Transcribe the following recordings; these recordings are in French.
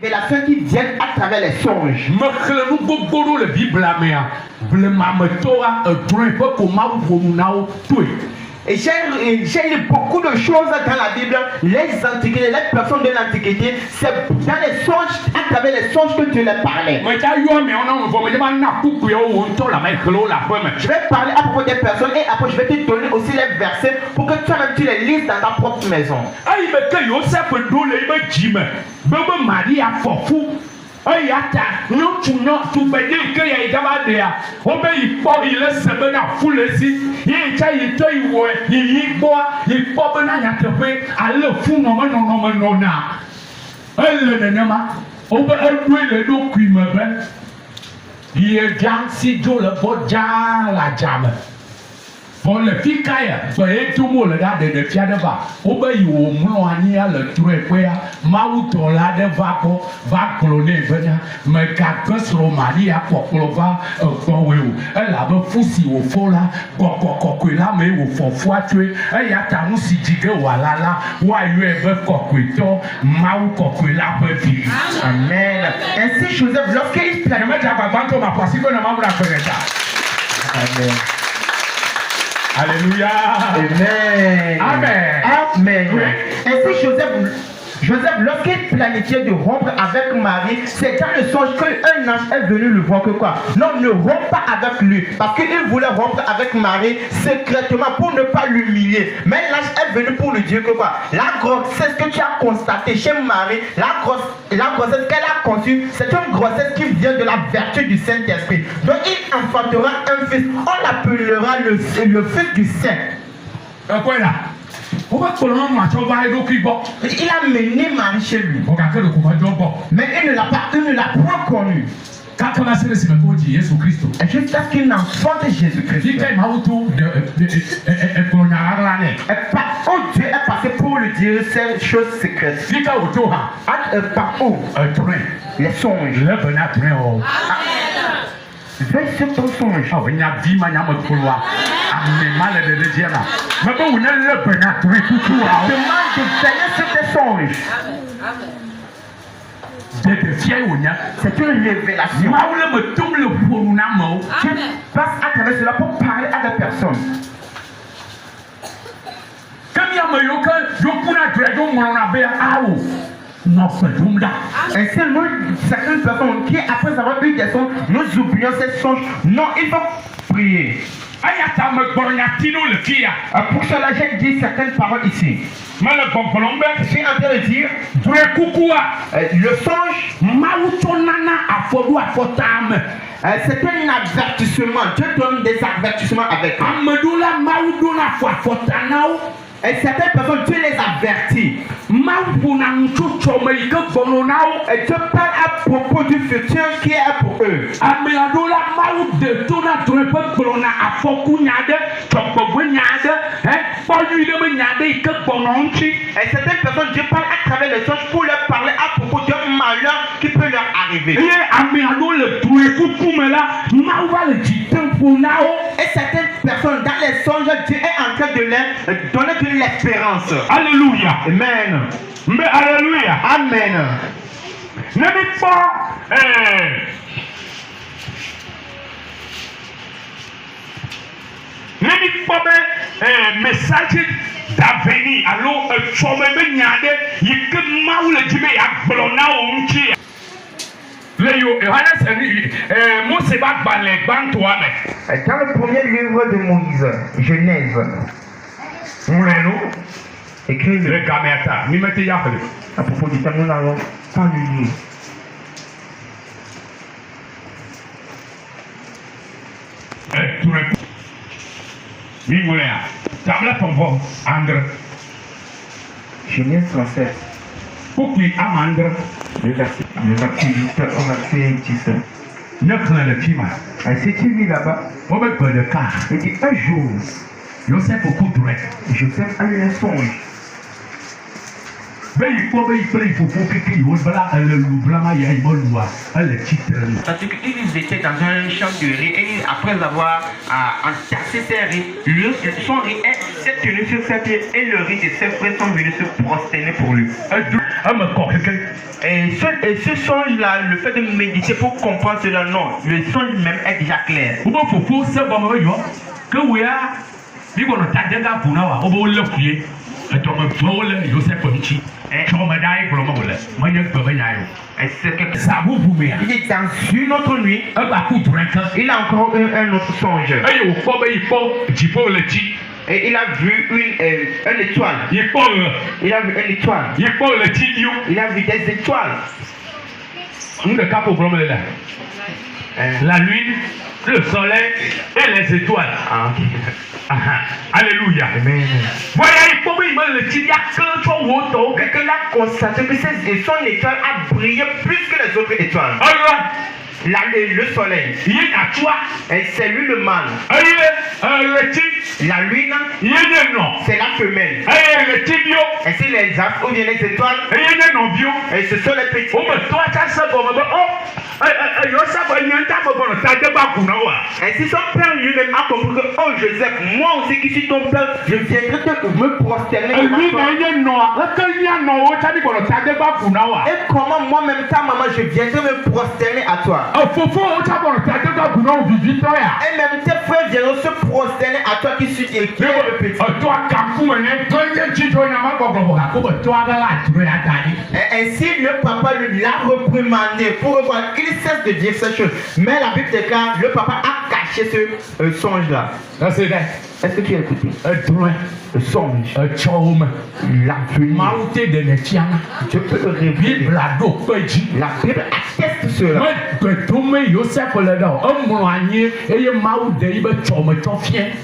Révélations qui viennent à travers les songes. Et j'ai lu beaucoup de choses dans la Bible. Les antiquités, les personnes de l'Antiquité, c'est dans les songes, à travers les songes que Dieu les parlait. Je vais parler à propos des personnes et après je vais te donner aussi les versets pour que toi-même tu les lises dans ta propre maison. Pour le ficaya, soyez tout le monde là de fier de va. Obéi au mouania le truc quoi, mauto là de va cloner venir, mais qu'à Romani à Poklova, elle a foussi au fond là, là, mais au fond fois tué, et y a ta moussi digue ou là là, ou à lui coquito, mau coquila petit. Amen. Ainsi Joseph, lorsqu'il planifiait, Amen. Alléluia. Amen. Amen. Amen. Oui. Ainsi Joseph, lorsqu'il planifiait de rompre avec Marie, c'est dans le songe qu'un ange est venu le voir que quoi? Non, ne rompt pas avec lui. Parce qu'il voulait rompre avec Marie secrètement pour ne pas l'humilier. Mais l'ange est venu pour lui dire que quoi? La grossesse que tu as constatée chez Marie, la grossesse qu'elle a conçue, c'est une grossesse qui vient de la vertu du Saint-Esprit. Donc il enfantera un fils. On l'appellera le fils du Saint. Quoi là? Il a mené Marie chez lui. Mais il ne l'a point connu. Jusqu'à ce qu'il n'enfante Jésus-Christ. Oh, Dieu est passé pour lui dire ces choses secrètes. Par où? Les songes. Verset ton songe. Demande de veiller sur tes songes. C'est une révélation. Tu passes à travers cela pour parler à des personnes. Ainsi, nous, certaines personnes qui, après avoir eu des songes, nous oublions ces songes. Non, il faut prier. Pour cela, j'ai dit certaines paroles ici. Je suis en train de dire le songe, c'est un avertissement. Dieu donne des avertissements avec eux. Et certaines personnes, Dieu les avertit. Et Dieu parle à propos du futur qui est pour eux. Et certaines personnes, Dieu parle à travers les songes pour leur parler à propos d'un malheur qui peut leur arriver. Et certaines personnes, dans les songes, Dieu est en train de leur donner de l'espérance. Alléluia. Amen. Mais alléluia. Amen. N'aimez pas message d'avenir. Alors, tu me nyade, yike maule jime ya blona onchi. Leyo, Mose va balé bantoa me. Dans le premier livre de Moïse, Genèse. Écrit le Gameta, à propos du temps, nous n'allons pas le lire. Genèse 37. Pourquoi Amandre? Le verset 8 au verset 10. Si tu lis là-bas, il dit un jour, Joseph a eu un songe. Parce qu'ils étaient dans un champ de riz et après avoir entassé ces riz, son riz s'est tenu sur ses pieds et le riz de ses frères sont venus se prosterner pour lui. Et ce songe-là, le fait de méditer pour comprendre cela, non, le songe même est déjà clair. Il est dans une autre nuit, il a encore un autre songe. Et il a vu une étoile. Il a vu une étoile. Il a vu des étoiles. La lune, le soleil et les étoiles. Alléluia. Amen. Et qu'il a constaté que son étoile a brillé plus que les autres étoiles. Le soleil, et c'est lui le mâle. La lune, c'est la femelle. Et c'est les astres ou bien les étoiles, et ce sont les petits. Et si son père lui-même a compris que, oh Joseph, moi aussi qui suis ton père, je viendrai te me prosterner. Et comment moi-même ta maman, je viendrai me prosterner à toi. Et même tes frères viendront se prosterner à toi qui suis le petit. Et ainsi le papa lui l'a reprimandé pour voir qu'il cesse de dire ces choses. Mais la Bible déclare, le papa a caché ce songe-là. Est-ce que tu as écouté? Le songe. La venue. Je peux te révéler. La Bible atteste cela.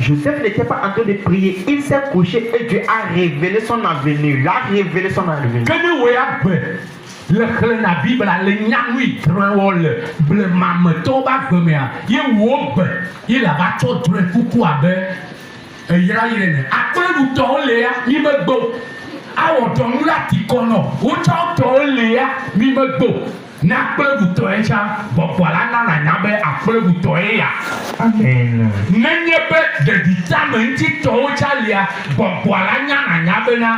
Joseph n'était pas en train de prier. Il s'est couché et Dieu a révélé son avenir. Il a révélé son avenir. Le xlẽ na Bible le nyanu drɔ̃ le blemametɔwo ba gbemea ye wo be ye la va tsɔ drɔ̃ kuku abe eyra yi ene akplẽɖutɔwo le ya mi megbo awɔ dɔnu la ti kɔnɔ wotsɔ tɔwo le ya mi megbo ne akplẽɖutɔ ye tsa bɔbɔ la nana nya be akplẽɖutɔ ye ya. Amen. Nenye be ɖeɖitame ŋutitɔwo tsa lia bɔbɔ la nyana nya bena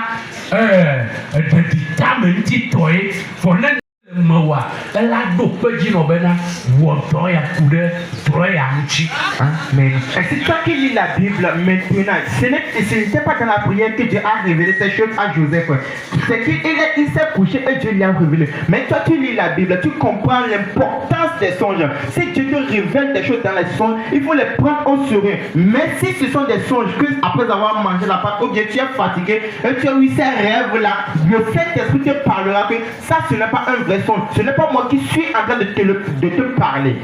ɖeɖitame ŋutitɔ ye fɔ ne mewa ela ɖo kpe dzi nɔ bena wɔ dɔ ya ku ɖe drɔ ya ŋuti. Amen. Et c'est toi qui lis la Bible maintenant. Ce n'était pas dans la prière que Dieu a révélé ces choses à Joseph. C'est qu'il s'est couché et Dieu lui a révélé. Mais toi tu lis la Bible, tu comprends l'importance des songes. Si Dieu te révèle des choses dans les songes, il faut les prendre au sérieux. Mais si ce sont des songes que après avoir mangé la pâte, ou bien tu es fatigué et tu as eu ces rêves-là, le Saint-Esprit te parlera que ça ce n'est pas un vrai songe. Ce n'est pas moi qui suis en train de te parler.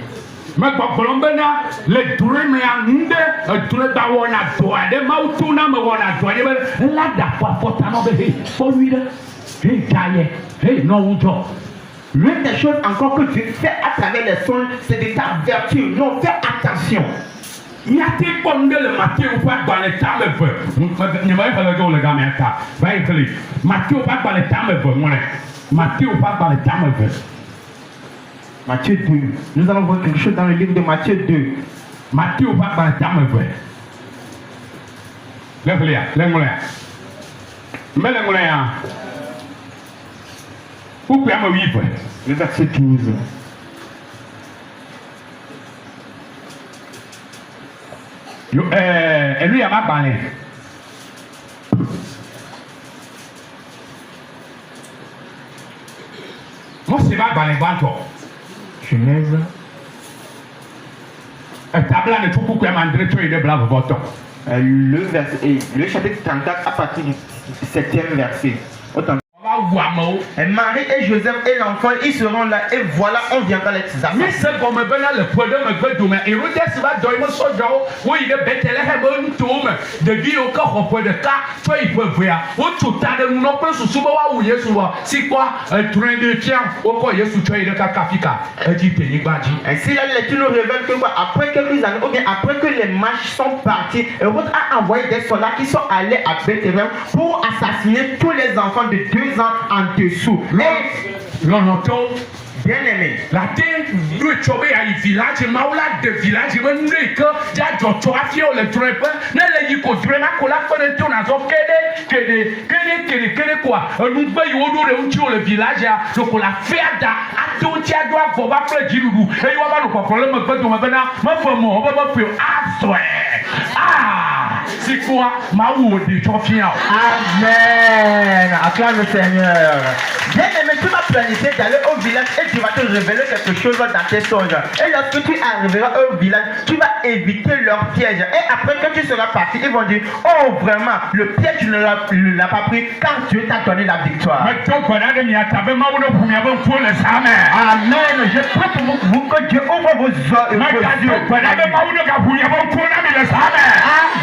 Mais gbɔgblɔm bena le drɔ̃ mea ŋu ɖe drɔ̃ da wɔna dɔ aɖe mawu to na me wɔna dɔ aɖe be ela da afɔ afɔta na be he kpɔvi ɖe he da yɛ he nɔwu dzɔ. L'une des choses encore que Dieu fait à travers les songes, c'est de t'avertir. Non, fais attention. Miate kpɔ nu ɖe le Matthieu ƒe agbalẽ tame ve nye me xele ge wole gamea ta va yi xeli Matthieu ƒe agbalẽ tame ve ŋlɔe Matthieu ƒe agbalẽ tame ve. Matthieu 2. Nous allons voir quelque chose dans le livre de Matthieu 2. Matthieu ƒe agbalẽ tame ve. Le xelia le ŋlɔea mele ŋlɔea kpukpui ame wuive. Le verset 12. Enu ya ma gbalẽ. Mose ma gbalẽ gbãtɔ. Genèse. Etabla ne tso kpukpui ame andre tso yi ɖe bla vɔvɔtɔ. Le chapitre 34 à partir du 7e verset. Autant. Et Marie et Joseph et l'enfant, ils seront là et voilà, on viendra les assassiner. Mais c'est comme bena le poids de me fait demain. Et Hérodès va donner mon sojo. Oui, il est Bethléem un tome de vie au corps au point de cas. Toi, il peut voir. Au tout à l'heure, nous n'avons pas sous souvent où il est souvent. C'est quoi un train de tien au quoi il est sous toi et le kafika. Et dit Péni Badji. Et si la lecture nous révèle que après quelques années, ou bien après que les mages sont partis, Hérode a envoyé des soldats qui sont allés à Bethléem pour assassiner tous les enfants de 2 ans vraiment en dessous. Mais, L'onto. bien aimé, La terre, nous sommes à un village, Maoula de village, nous sommes à le trempe, nous sommes quoi, nous sommes le village, donc on l'a fait à tout tia doit pour pas faire du loup, et on va nous problème, ah, c'est quoi, Maou de Chofia. Amen. Acclame le Seigneur. Bien aimé, tu vas planifier d'aller au village et tu vas te révéler quelque chose dans tes songes. Et lorsque tu arriveras au village, tu vas éviter leur piège. Et après, quand tu seras parti, ils vont dire, oh vraiment, le piège ne l'a pas pris quand Dieu t'a donné la victoire. Amen. Je prie pour vous que Dieu ouvre vos yeux.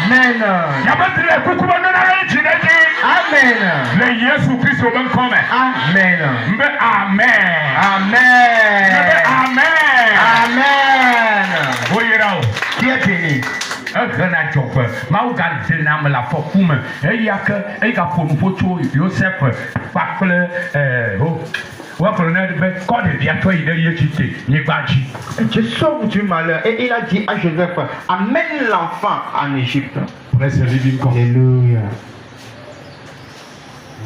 Amen. Amen. Le Jésus Christ au même comme. Amen. Amen. Amen. Amen. Amen. Voyez-vous. Qui est béni? Ghana Job, Mauga Denam la Fokum, Eyaka, Ega Fonufoto, Joseph, Pakle, Dieu sauve du malheur. Et il a dit à Joseph, amène l'enfant en Égypte. Alléluia.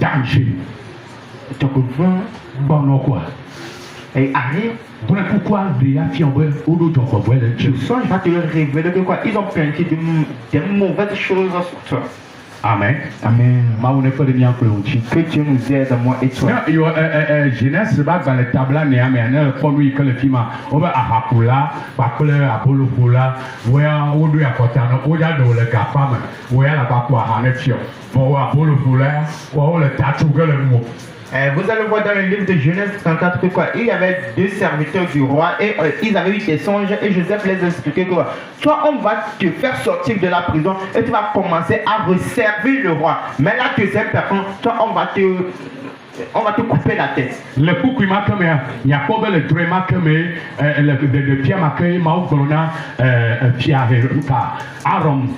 Danger. Et arrive. Pourquoi Le songe va te révéler que quoi? Ils ont planté des mauvaises choses sur toi. Amen. Amen. Que Dieu nous aide, moi et toi. Jeunesse va dans le tableau néaméanel pour lui que le film on va à Hakula, Bakule, Apollo Pula, où on doit apporter un oya de le Gapam, où elle a pas quoi à Neptune, pour Apollo Pula, où le tatou que le mot. Vous allez voir dans le livre de Genèse 34 que quoi, il y avait deux serviteurs du roi et ils avaient eu des songes et Joseph les expliquait que quoi, toi on va te faire sortir de la prison et tu vas commencer à resservir le roi. Mais la deuxième personne, toi on va te couper la tête. Le pouki makame, il y a pas le dré makame, le pierre makame, maoukrona, pierre Arom,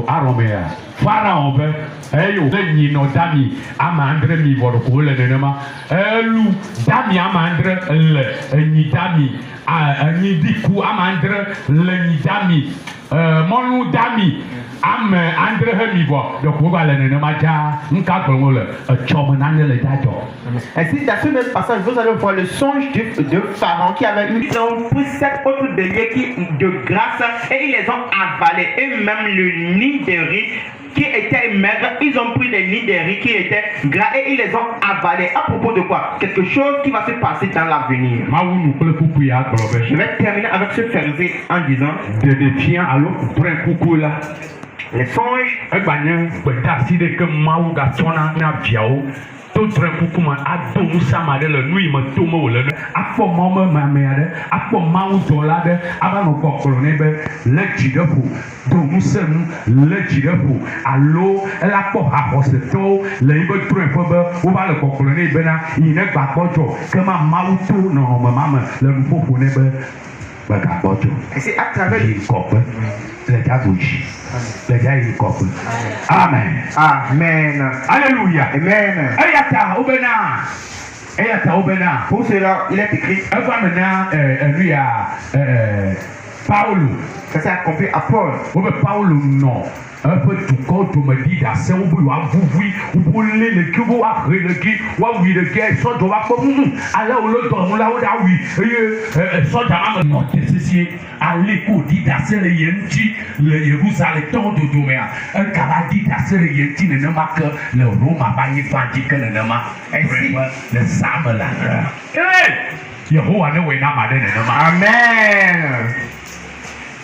Aromea. Pharaon veut, le nino dami, amandre mi vorko le nenema, elu dami amandre le nidami, nidiku amandre le nidami, monu dami. Am André Hemibo, donc vous allez ne maja, ainsi, dans ce même passage, vous allez voir le songe de Pharaon qui avait eu pris 7 autres béliers de grâce et ils les ont avalés. Et même le nid de riz qui était maigre, ils ont pris les nids de riz qui étaient gras et ils les ont avalés. À propos de quoi? Quelque chose qui va se passer dans l'avenir. Je vais terminer avec ce verset en disant les songes, d'autres coucouman a donc ça m'a le nuit me tomo le a pour maman ma mère a pour maman dolade avant nos colonel le jidefu donc nous sommes le jidefu allo la pour a hosto le ibe train pour ou va le colonel bena il n'est pas bojo que ma mauto non maman le faut pour ne ba ka bojo et c'est à travers les copains les gabouchi les gars ils copains amen amen alléluia amen. Ayata Obena. Pour cela, il est écrit. Lui à Paulo. Ça s'est accompli à Paul. Paulo non. Un peu tout quand tu me dis c'est où vous voulez le qui vous a le qui oui le qui soit de va comme alors le temps là où oui soit dans non ceci à l'écoute dit c'est le yenti le Jérusalem temps de demain un cabadi c'est le yenti ne marque le Rome a pas y fanti que ne marque ainsi le sable là Yehova ne wena madene amen.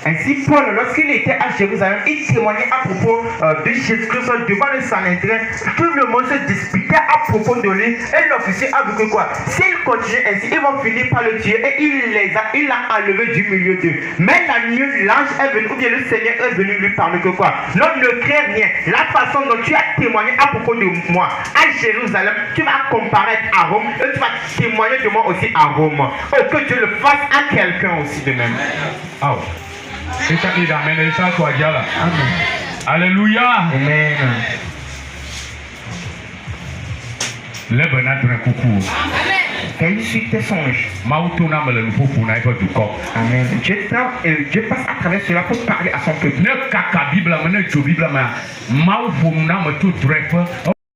Ainsi, Paul, lorsqu'il était à Jérusalem, il témoignait à propos de Jésus-Christ devant le Sanhédrin. Tout le monde se disputait à propos de lui. Et l'officier a vu que quoi? S'il continue ainsi, ils vont finir par le tuer. Et il l'a enlevé du milieu d'eux. Mais la nuit, l'ange est venu, ou bien le Seigneur est venu lui parler que quoi? Non, ne crains rien. La façon dont tu as témoigné à propos de moi à Jérusalem, tu vas comparaître à Rome. Et tu vas témoigner de moi aussi à Rome. Que Dieu le fasse à quelqu'un aussi de même. Oh. Alléluia. Amen. le bena dre kuku Réussis tes songes. mawu to na me le nuƒoƒo na eƒe dukɔ Amen. Dieu passe à travers cela pour parler à son peuple. ne kaka bibla me ne tso bibla me mawu ƒom na me to drɔ̃eƒe